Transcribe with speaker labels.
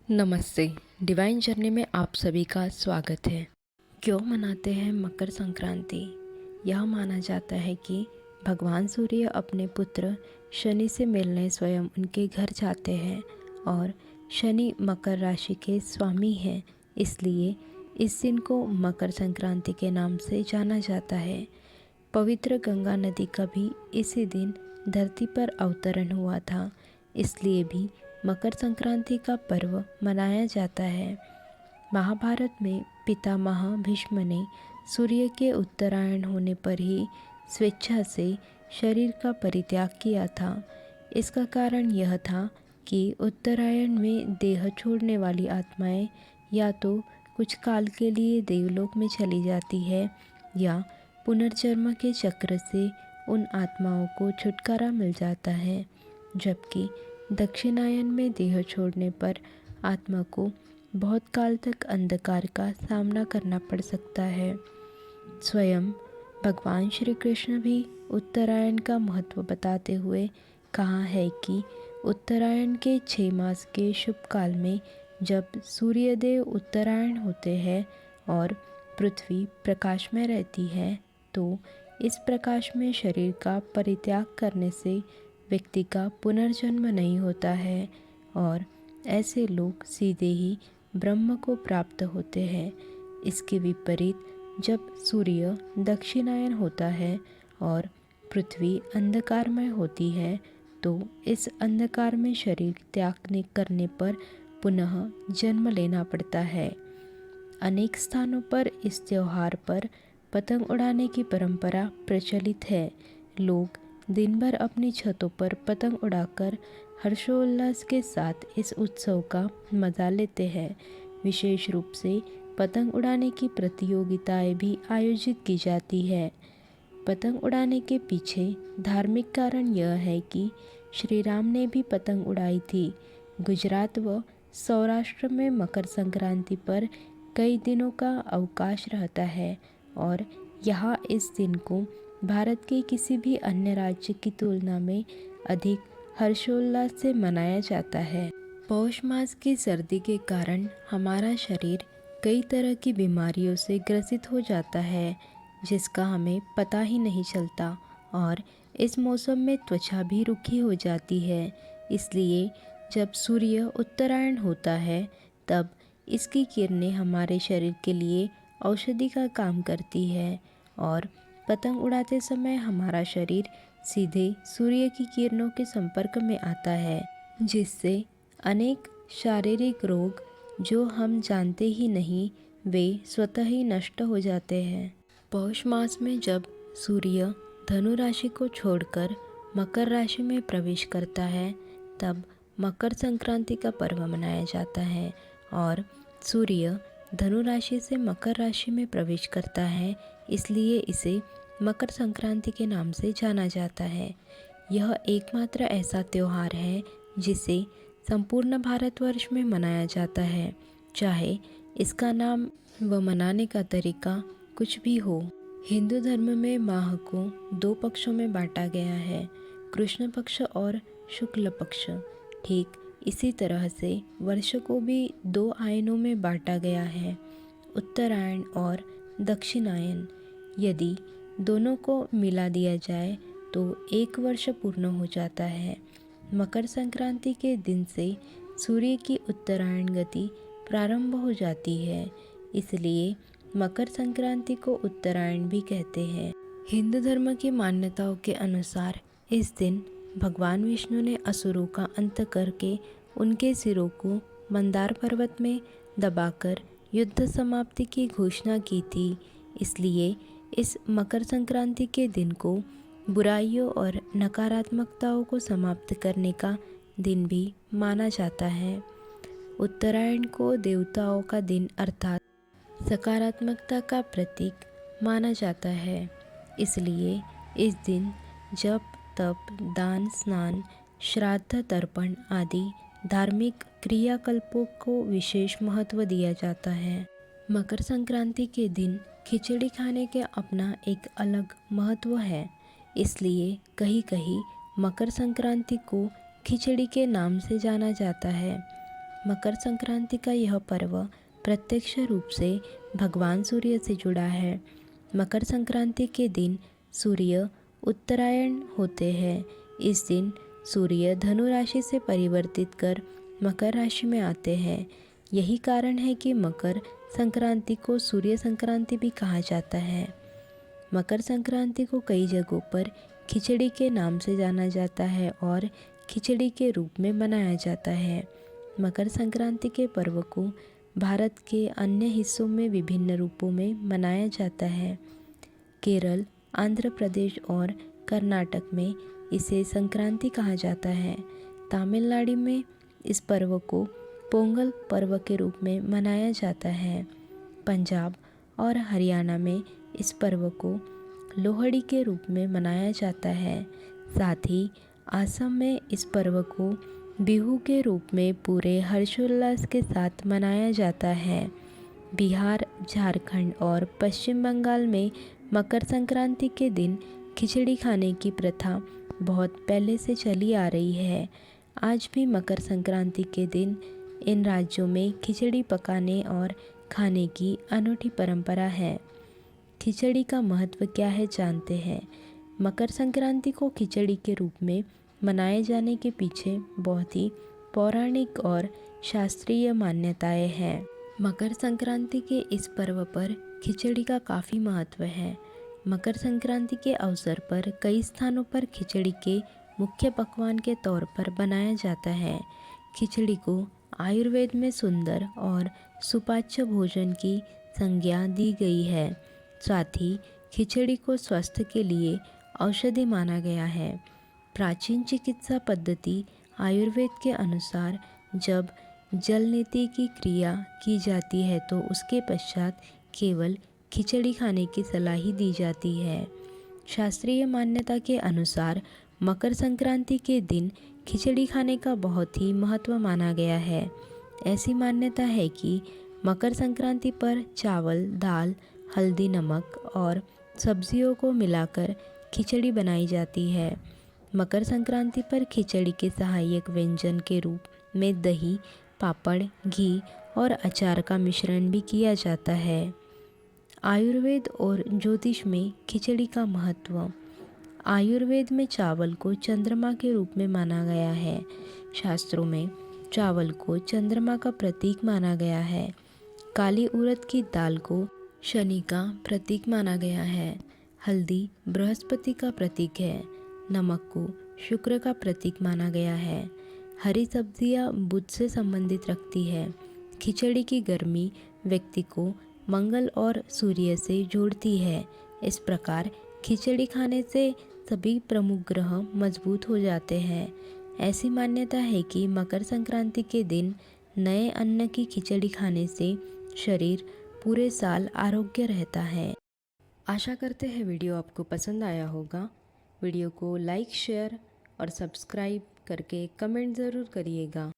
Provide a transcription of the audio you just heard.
Speaker 1: नमस्ते। Divine journey में आप सभी का स्वागत है। क्यों मनाते हैं मकर संक्रांति? यह माना जाता है कि भगवान सूर्य अपने पुत्र शनि से मिलने स्वयं उनके घर जाते हैं और शनि मकर राशि के स्वामी हैं, इसलिए इस दिन को मकर संक्रांति के नाम से जाना जाता है। पवित्र गंगा नदी का भी इसी दिन धरती पर अवतरण हुआ था, इसलिए भी मकर संक्रांति का पर्व मनाया जाता है। महाभारत में पितामह भीष्म ने सूर्य के उत्तरायण होने पर ही स्वेच्छा से शरीर का परित्याग किया था। इसका कारण यह था कि उत्तरायण में देह छोड़ने वाली आत्माएं या तो कुछ काल के लिए देवलोक में चली जाती है या पुनर्जन्म के चक्र से उन आत्माओं को छुटकारा मिल जाता है, जबकि दक्षिणायन में देह छोड़ने पर आत्मा को बहुत काल तक अंधकार का सामना करना पड़ सकता है। स्वयं भगवान श्री कृष्ण भी उत्तरायण का महत्व बताते हुए कहा है कि उत्तरायण के 6 मास के शुभ काल में जब सूर्यदेव उत्तरायण होते हैं और पृथ्वी प्रकाश में रहती है, तो इस प्रकाश में शरीर का परित्याग करने से व्यक्ति का पुनर्जन्म नहीं होता है और ऐसे लोग सीधे ही ब्रह्म को प्राप्त होते हैं। इसके विपरीत जब सूर्य दक्षिणायन होता है और पृथ्वी अंधकारमय होती है, तो इस अंधकार में शरीर त्याग करने पर पुनः जन्म लेना पड़ता है। अनेक स्थानों पर इस त्योहार पर पतंग उड़ाने की परंपरा प्रचलित है। लोग दिन भर अपनी छतों पर पतंग उड़ाकर हर्षोल्लास के साथ इस उत्सव का मजा लेते हैं। विशेष रूप से पतंग उड़ाने की प्रतियोगिताएं भी आयोजित की जाती है। पतंग उड़ाने के पीछे धार्मिक कारण यह है कि श्री राम ने भी पतंग उड़ाई थी। गुजरात व सौराष्ट्र में मकर संक्रांति पर कई दिनों का अवकाश रहता है और यहाँ इस दिन को भारत के किसी भी अन्य राज्य की तुलना में अधिक हर्षोल्लास से मनाया जाता है। पौष मास की सर्दी के कारण हमारा शरीर कई तरह की बीमारियों से ग्रसित हो जाता है, जिसका हमें पता ही नहीं चलता और इस मौसम में त्वचा भी रुखी हो जाती है। इसलिए जब सूर्य उत्तरायण होता है, तब इसकी किरणें हमारे शरीर के लिए औषधि का काम करती है और पतंग उड़ाते समय हमारा शरीर सीधे सूर्य की किरणों के संपर्क में आता है, जिससे अनेक शारीरिक रोग जो हम जानते ही नहीं, वे स्वतः ही नष्ट हो जाते हैं। पौष मास में जब सूर्य धनु राशि को छोड़कर मकर राशि में प्रवेश करता है, तब मकर संक्रांति का पर्व मनाया जाता है और सूर्य धनु राशि से मकर राशि में प्रवेश करता है, इसलिए इसे मकर संक्रांति के नाम से जाना जाता है। यह एकमात्र ऐसा त्यौहार है जिसे संपूर्ण भारतवर्ष में मनाया जाता है, चाहे इसका नाम व मनाने का तरीका कुछ भी हो। हिंदू धर्म में माह को 2 पक्षों में बांटा गया है, कृष्ण पक्ष और शुक्ल पक्ष। ठीक इसी तरह से वर्ष को भी 2 आयनों में बांटा गया है, उत्तरायण और दक्षिणायन। यदि दोनों को मिला दिया जाए तो 1 वर्ष पूर्ण हो जाता है। मकर संक्रांति के दिन से सूर्य की उत्तरायण गति प्रारंभ हो जाती है, इसलिए मकर संक्रांति को उत्तरायण भी कहते हैं। हिंदू धर्म की मान्यताओं के अनुसार इस दिन भगवान विष्णु ने असुरों का अंत करके उनके सिरों को मंदार पर्वत में दबाकर युद्ध समाप्ति की घोषणा की थी। इसलिए इस मकर संक्रांति के दिन को बुराइयों और नकारात्मकताओं को समाप्त करने का दिन भी माना जाता है। उत्तरायण को देवताओं का दिन अर्थात सकारात्मकता का प्रतीक माना जाता है, इसलिए इस दिन जप, तप, दान, स्नान, श्राद्ध, तर्पण आदि धार्मिक क्रियाकल्पों को विशेष महत्व दिया जाता है। मकर संक्रांति के दिन खिचड़ी खाने के अपना एक अलग महत्व है, इसलिए कहीं कहीं मकर संक्रांति को खिचड़ी के नाम से जाना जाता है। मकर संक्रांति का यह पर्व प्रत्यक्ष रूप से भगवान सूर्य से जुड़ा है। मकर संक्रांति के दिन सूर्य उत्तरायण होते हैं। इस दिन सूर्य धनु राशि से परिवर्तित कर मकर राशि में आते हैं। यही कारण है कि मकर संक्रांति को सूर्य संक्रांति भी कहा जाता है। मकर संक्रांति को कई जगहों पर खिचड़ी के नाम से जाना जाता है और खिचड़ी के रूप में मनाया जाता है। मकर संक्रांति के पर्व को भारत के अन्य हिस्सों में विभिन्न रूपों में मनाया जाता है। केरल, आंध्र प्रदेश और कर्नाटक में इसे संक्रांति कहा जाता है। तमिलनाडु में इस पर्व को पोंगल पर्व के रूप में मनाया जाता है। पंजाब और हरियाणा में इस पर्व को लोहड़ी के रूप में मनाया जाता है। साथ ही असम में इस पर्व को बिहू के रूप में पूरे हर्षोल्लास के साथ मनाया जाता है। बिहार, झारखंड और पश्चिम बंगाल में मकर संक्रांति के दिन खिचड़ी खाने की प्रथा बहुत पहले से चली आ रही है। आज भी मकर संक्रांति के दिन इन राज्यों में खिचड़ी पकाने और खाने की अनूठी परंपरा है। खिचड़ी का महत्व क्या है जानते हैं। मकर संक्रांति को खिचड़ी के रूप में मनाए जाने के पीछे बहुत ही पौराणिक और शास्त्रीय मान्यताएं हैं। मकर संक्रांति के इस पर्व पर खिचड़ी का काफ़ी महत्व है। मकर संक्रांति के अवसर पर कई स्थानों पर खिचड़ी के मुख्य पकवान के तौर पर बनाया जाता है। खिचड़ी को आयुर्वेद में सुंदर और सुपाच्य भोजन की संज्ञा दी गई है। साथ ही खिचड़ी को स्वास्थ्य के लिए औषधि माना गया है। प्राचीन चिकित्सा पद्धति आयुर्वेद के अनुसार जब जल नीति की क्रिया की जाती है तो उसके पश्चात केवल खिचड़ी खाने की सलाह ही दी जाती है। शास्त्रीय मान्यता के अनुसार मकर संक्रांति के दिन खिचड़ी खाने का बहुत ही महत्व माना गया है। ऐसी मान्यता है कि मकर संक्रांति पर चावल, दाल, हल्दी, नमक और सब्जियों को मिलाकर खिचड़ी बनाई जाती है। मकर संक्रांति पर खिचड़ी के सहायक व्यंजन के रूप में दही, पापड़, घी और अचार का मिश्रण भी किया जाता है। आयुर्वेद और ज्योतिष में खिचड़ी का महत्व। आयुर्वेद में चावल को चंद्रमा के रूप में माना गया है। शास्त्रों में चावल को चंद्रमा का प्रतीक माना गया है। काली उड़द की दाल को शनि का प्रतीक माना गया है। हल्दी बृहस्पति का प्रतीक है। नमक को शुक्र का प्रतीक माना गया है। हरी सब्जियां बुध से संबंधित रखती है। खिचड़ी की गर्मी व्यक्ति को मंगल और सूर्य से जोड़ती है। इस प्रकार खिचड़ी खाने से सभी प्रमुख ग्रह मजबूत हो जाते हैं। ऐसी मान्यता है कि मकर संक्रांति के दिन नए अन्न की खिचड़ी खाने से शरीर पूरे साल आरोग्य रहता है। आशा करते हैं वीडियो आपको पसंद आया होगा। वीडियो को लाइक, शेयर और सब्सक्राइब करके कमेंट ज़रूर करिएगा।